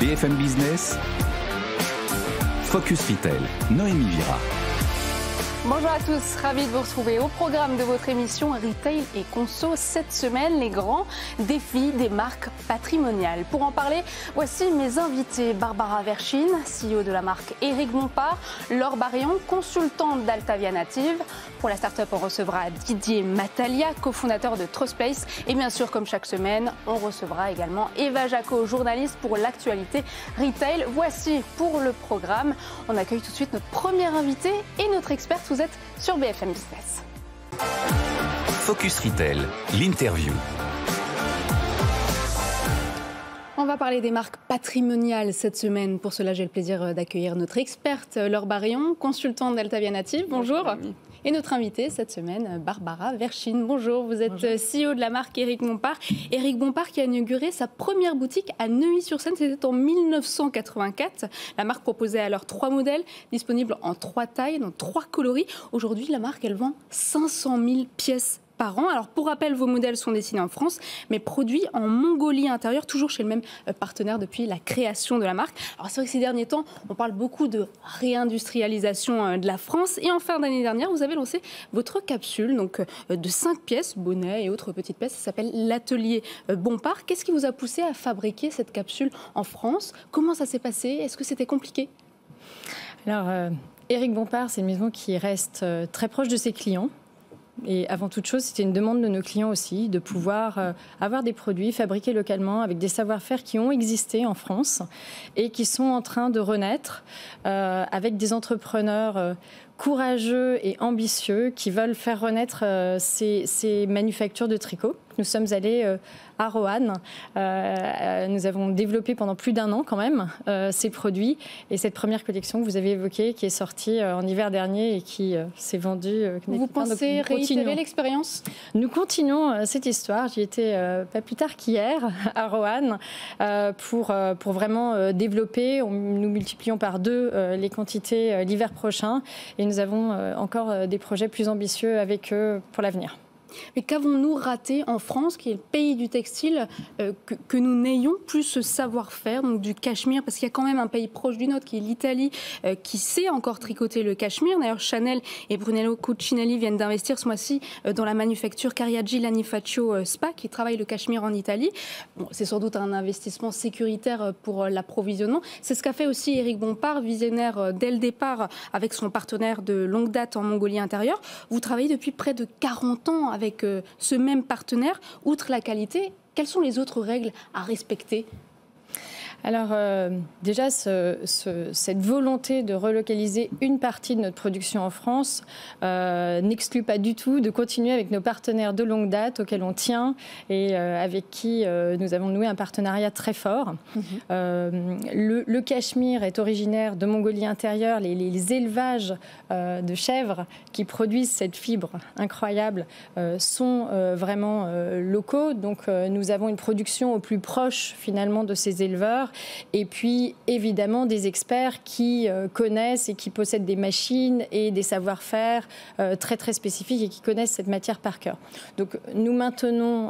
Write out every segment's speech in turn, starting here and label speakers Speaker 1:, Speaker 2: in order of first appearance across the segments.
Speaker 1: BFM Business, Focus Retail, Noémie Vira.
Speaker 2: Bonjour à tous, ravi de vous retrouver au programme de votre émission Retail et Conso. Cette semaine, les grands défis des marques patrimoniales. Pour en parler, voici mes invités. Barbara Verschin, CEO de la marque Éric Bompard, Laure Barillon, consultante d'Altavia Native. Pour la start-up, on recevra Didier Matalia, cofondateur de Trustplace. Et bien sûr, comme chaque semaine, on recevra également Eva Jaco, journaliste pour l'actualité retail. Voici pour le programme. On accueille tout de suite notre première invitée et notre experte. Vous êtes sur BFM Business.
Speaker 1: Focus Retail, l'interview.
Speaker 2: On va parler des marques patrimoniales cette semaine. Pour cela, j'ai le plaisir d'accueillir notre experte Laure Barillon, consultante d'Altavia Native. Bonjour. Et notre invitée cette semaine, Barbara Verschin. Bonjour, vous êtes CEO de la marque Éric Bompard. Éric Bompard qui a inauguré sa première boutique à Neuilly-sur-Seine, c'était en 1984. La marque proposait alors 3 modèles disponibles en 3 tailles, dans 3 coloris. Aujourd'hui, la marque, elle vend 500 000 pièces par an. Alors, pour rappel, vos modèles sont dessinés en France, mais produits en Mongolie intérieure, toujours chez le même partenaire depuis la création de la marque. Alors, c'est vrai que ces derniers temps, on parle beaucoup de réindustrialisation de la France. Et en fin d'année dernière, vous avez lancé votre capsule, donc de 5 pièces, bonnets et autres petites pièces. Ça s'appelle l'atelier Bompard. Qu'est-ce qui vous a poussé à fabriquer cette capsule en France? Comment ça s'est passé? Est-ce que c'était compliqué?
Speaker 3: Alors, Éric Bompard, c'est une maison qui reste très proche de ses clients. Et avant toute chose, c'était une demande de nos clients aussi, de pouvoir avoir des produits fabriqués localement avec des savoir-faire qui ont existé en France et qui sont en train de renaître avec des entrepreneurs courageux et ambitieux qui veulent faire renaître ces manufactures de tricot. Nous sommes allés à Roanne. Nous avons développé pendant plus d'1 an quand même ces produits. Et cette première collection que vous avez évoquée, qui est sortie en hiver dernier et qui s'est vendue...
Speaker 2: Vous pensez réitérer l'expérience?
Speaker 3: Nous continuons cette histoire. J'y étais pas plus tard qu'hier à Roanne pour vraiment développer. Nous multiplions par 2 les quantités l'hiver prochain. Et nous avons encore des projets plus ambitieux avec eux pour l'avenir.
Speaker 2: Mais qu'avons-nous raté en France, qui est le pays du textile, que nous n'ayons plus ce savoir-faire, donc du cachemire, parce qu'il y a quand même un pays proche du nôtre, qui est l'Italie, qui sait encore tricoter le cachemire. D'ailleurs, Chanel et Brunello Cucinelli viennent d'investir ce mois-ci dans la manufacture Cariaggi Lanificcio Spa, qui travaille le cachemire en Italie. Bon, c'est sans doute un investissement sécuritaire pour l'approvisionnement. C'est ce qu'a fait aussi Éric Bompard, visionnaire dès le départ avec son partenaire de longue date en Mongolie intérieure. Vous travaillez depuis près de 40 ans avec ce même partenaire. Outre la qualité, quelles sont les autres règles à respecter ?
Speaker 3: Alors déjà, cette volonté de relocaliser une partie de notre production en France n'exclut pas du tout de continuer avec nos partenaires de longue date auxquels on tient et avec qui nous avons noué un partenariat très fort. Le cachemire est originaire de Mongolie intérieure. Les élevages de chèvres qui produisent cette fibre incroyable sont vraiment locaux. Donc nous avons une production au plus proche finalement de ces éleveurs. Et puis, évidemment, des experts qui connaissent et qui possèdent des machines et des savoir-faire très, très spécifiques et qui connaissent cette matière par cœur. Donc, nous maintenons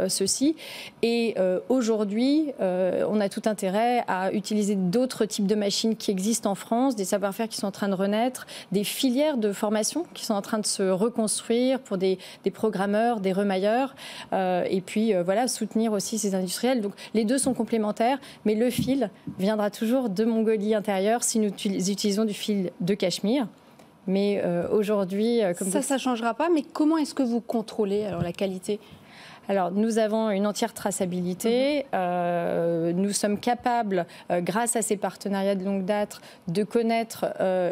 Speaker 3: ceci. Et aujourd'hui, on a tout intérêt à utiliser d'autres types de machines qui existent en France, des savoir-faire qui sont en train de renaître, des filières de formation qui sont en train de se reconstruire pour des programmeurs, des remailleurs. Et puis, voilà, soutenir aussi ces industriels. Donc, les deux sont complémentaires. Mais le fil viendra toujours de Mongolie intérieure si nous utilisons du fil de cachemire. Mais aujourd'hui...
Speaker 2: Ça ne changera pas, mais comment est-ce que vous contrôlez alors, la qualité ?
Speaker 3: Alors, nous avons une entière traçabilité. Nous sommes capables, grâce à ces partenariats de longue date, de connaître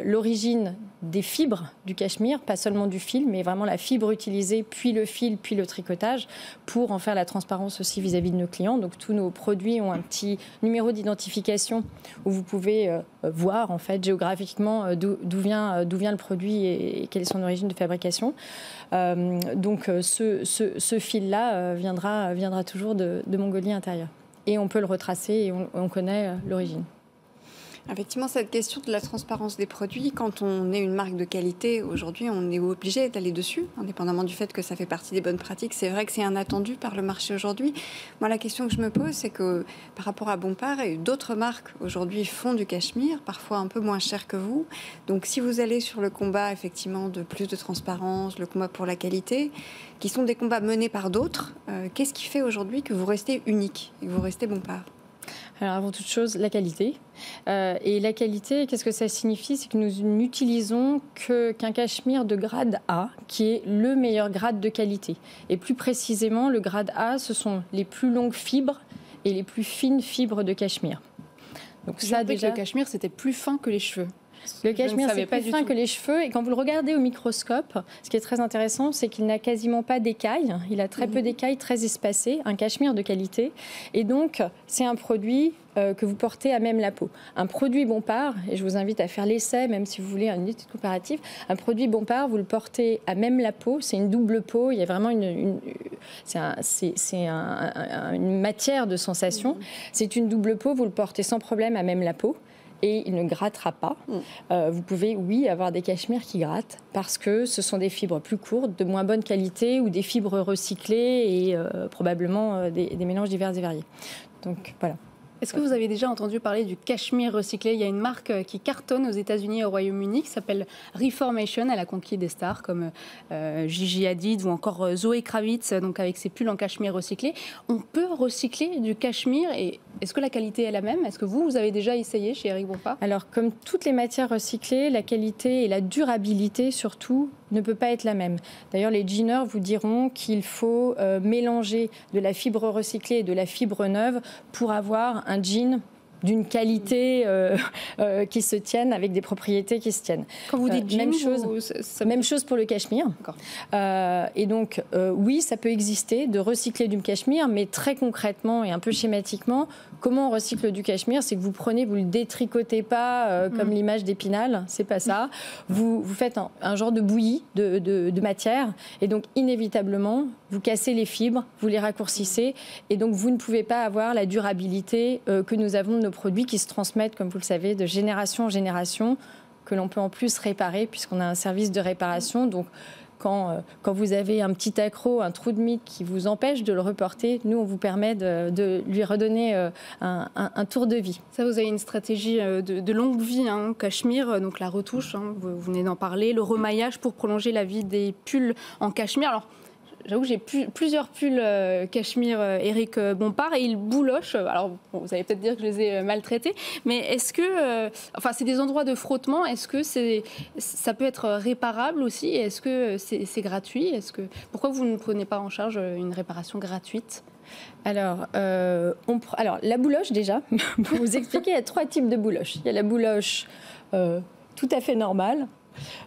Speaker 3: l'origine des fibres du cachemire, pas seulement du fil, mais vraiment la fibre utilisée, puis le fil, puis le tricotage, pour en faire la transparence aussi vis-à-vis de nos clients. Donc, tous nos produits ont un petit numéro d'identification où vous pouvez voir, en fait, géographiquement d'où vient le produit et quelle est son origine de fabrication. Donc, ce fil-là viendra toujours de Mongolie intérieure. Et on peut le retracer et on connaît l'origine.
Speaker 4: Effectivement, cette question de la transparence des produits, quand on est une marque de qualité, aujourd'hui, on est obligé d'aller dessus, indépendamment du fait que ça fait partie des bonnes pratiques. C'est vrai que c'est un attendu par le marché aujourd'hui. Moi, la question que je me pose, c'est que par rapport à Bompard, et d'autres marques aujourd'hui font du cachemire, parfois un peu moins cher que vous. Donc, si vous allez sur le combat, effectivement, de plus de transparence, le combat pour la qualité, qui sont des combats menés par d'autres, qu'est-ce qui fait aujourd'hui que vous restez unique et que vous restez Bompard ?
Speaker 3: Alors avant toute chose, la qualité. Et la qualité, qu'est-ce que ça signifie? C'est que nous n'utilisons qu'un cachemire de grade A, qui est le meilleur grade de qualité. Et plus précisément, le grade A, ce sont les plus longues fibres et les plus fines fibres de cachemire.
Speaker 2: Donc ça, déjà, le cachemire, c'était plus fin que les cheveux.
Speaker 3: Le cachemire, c'est plus fin que les cheveux. Et quand vous le regardez au microscope, ce qui est très intéressant, c'est qu'il n'a quasiment pas d'écailles. Il a très peu d'écailles, très espacées. Un cachemire de qualité. Et donc, c'est un produit que vous portez à même la peau. Un produit Bompard, et je vous invite à faire l'essai, même si vous voulez une étude comparative, un produit Bompard, vous le portez à même la peau. C'est une double peau. Il y a vraiment une matière de sensation. C'est une double peau. Vous le portez sans problème à même la peau. Et il ne grattera pas. Vous pouvez, oui, avoir des cachemires qui grattent parce que ce sont des fibres plus courtes, de moins bonne qualité ou des fibres recyclées et probablement des mélanges divers et variés. Donc, voilà.
Speaker 2: Est-ce que vous avez déjà entendu parler du cachemire recyclé? Il y a une marque qui cartonne aux États-Unis et au Royaume-Uni qui s'appelle Reformation. Elle a conquis des stars comme Gigi Hadid ou encore Zoé Kravitz, donc avec ses pulls en cachemire recyclé. On peut recycler du cachemire et est-ce que la qualité est la même? Est-ce que vous avez déjà essayé chez Éric Bompard?
Speaker 3: Alors, comme toutes les matières recyclées, la qualité et la durabilité, surtout, ne peut pas être la même. D'ailleurs, les jeaners vous diront qu'il faut mélanger de la fibre recyclée et de la fibre neuve pour avoir un jean d'une qualité qui se tienne, avec des propriétés qui se tiennent.
Speaker 2: Quand vous dites jean,
Speaker 3: même chose pour le cachemire. Et donc, oui, ça peut exister de recycler du cachemire, mais très concrètement et un peu schématiquement, comment on recycle du cachemire? C'est que vous prenez, vous le détricotez pas comme l'image d'Épinal, c'est pas ça. Vous faites un genre de bouillie de matière, et donc inévitablement, vous cassez les fibres, vous les raccourcissez, et donc vous ne pouvez pas avoir la durabilité que nous avons de nos produits qui se transmettent, comme vous le savez, de génération en génération, que l'on peut en plus réparer, puisqu'on a un service de réparation. Donc, quand vous avez un petit accroc, un trou de mique qui vous empêche de le reporter, nous, on vous permet de lui redonner un tour de vie.
Speaker 2: Ça, vous avez une stratégie de longue vie, hein, cachemire, donc la retouche, hein, vous venez d'en parler, le remaillage pour prolonger la vie des pulls en cachemire. Alors, j'avoue que j'ai plusieurs pulls cachemire Éric Bompard et ils boulochent. Alors, bon, vous allez peut-être dire que je les ai maltraités, mais est-ce que... enfin, c'est des endroits de frottement. Est-ce que ça peut être réparable aussi? Est-ce que c'est gratuit? Pourquoi vous ne prenez pas en charge une réparation gratuite?
Speaker 3: Alors, la bouloche, déjà, pour vous expliquer, il y a 3 types de bouloches. Il y a la bouloche tout à fait normale,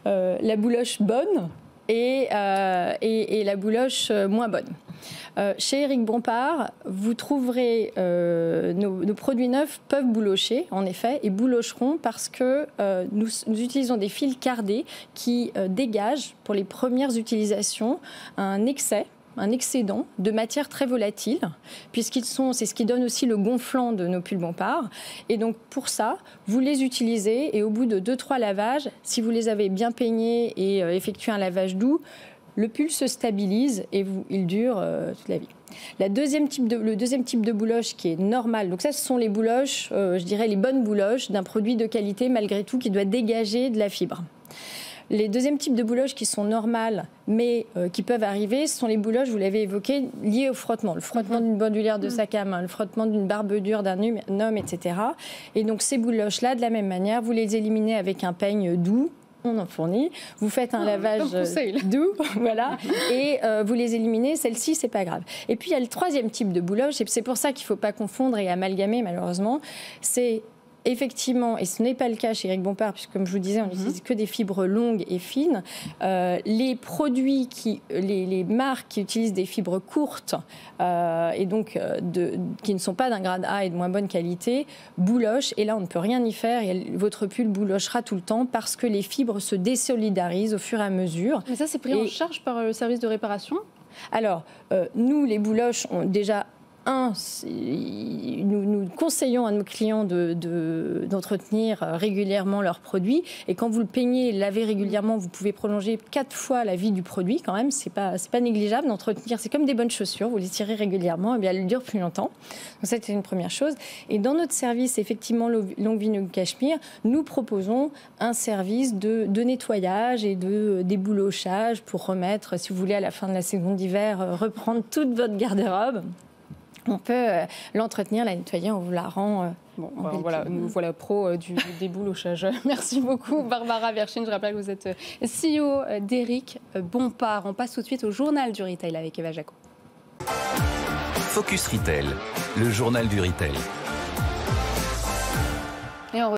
Speaker 3: la bouloche bonne, et la bouloche moins bonne. Chez Éric Bompard, vous trouverez nos produits neufs peuvent boulocher, en effet, et boulocheront parce que nous utilisons des fils cardés qui dégagent, pour les premières utilisations, un excédent de matière très volatile, c'est ce qui donne aussi le gonflant de nos pulls Bompard. Et donc, pour ça, vous les utilisez et au bout de 2-3 lavages, si vous les avez bien peignés et effectué un lavage doux, le pull se stabilise et il dure toute la vie. Le deuxième type de bouloche qui est normal, donc ça, ce sont les bouloches, je dirais les bonnes bouloches d'un produit de qualité malgré tout qui doit dégager de la fibre. Les deuxièmes types de bouloches qui sont normales, mais qui peuvent arriver, ce sont les bouloches, vous l'avez évoqué, liées au frottement. Le frottement d'une bandoulière de sac à main, le frottement d'une barbe dure d'un homme, etc. Et donc ces bouloches-là, de la même manière, vous les éliminez avec un peigne doux. On en fournit. Vous faites un lavage doux, voilà, et vous les éliminez. Celle-ci, c'est pas grave. Et puis il y a le 3e type de bouloche, et c'est pour ça qu'il ne faut pas confondre et amalgamer, malheureusement. C'est effectivement, et ce n'est pas le cas chez Éric Bompard, puisque comme je vous disais, on n'utilise que des fibres longues et fines. Les produits, les marques qui utilisent des fibres courtes et donc qui ne sont pas d'un grade A et de moins bonne qualité, boulochent. Et là, on ne peut rien y faire. Et votre pull boulochera tout le temps parce que les fibres se désolidarisent au fur et à mesure.
Speaker 2: Mais ça, c'est pris en charge par le service de réparation?
Speaker 3: Alors, nous, les bouloches, déjà nous conseillons à nos clients d'entretenir régulièrement leurs produits. Et quand vous le peignez et lavez régulièrement, vous pouvez prolonger 4 fois la vie du produit quand même. C'est pas négligeable d'entretenir. C'est comme des bonnes chaussures. Vous les tirez régulièrement, et bien elles durent plus longtemps. Donc ça, c'est une première chose. Et dans notre service, effectivement, Longue Vie New Cachemire, nous proposons un service de nettoyage et de déboulochage pour remettre, si vous voulez, à la fin de la saison d'hiver, reprendre toute votre garde-robe. On peut l'entretenir, la nettoyer, on vous la rend.
Speaker 2: Nous voilà pro du déboulochage. Merci beaucoup, Barbara Verschin. Je rappelle que vous êtes CEO d'Eric Bompard. On passe tout de suite au journal du retail avec Eva Jaco.
Speaker 1: Focus Retail, le journal du retail.
Speaker 2: Et on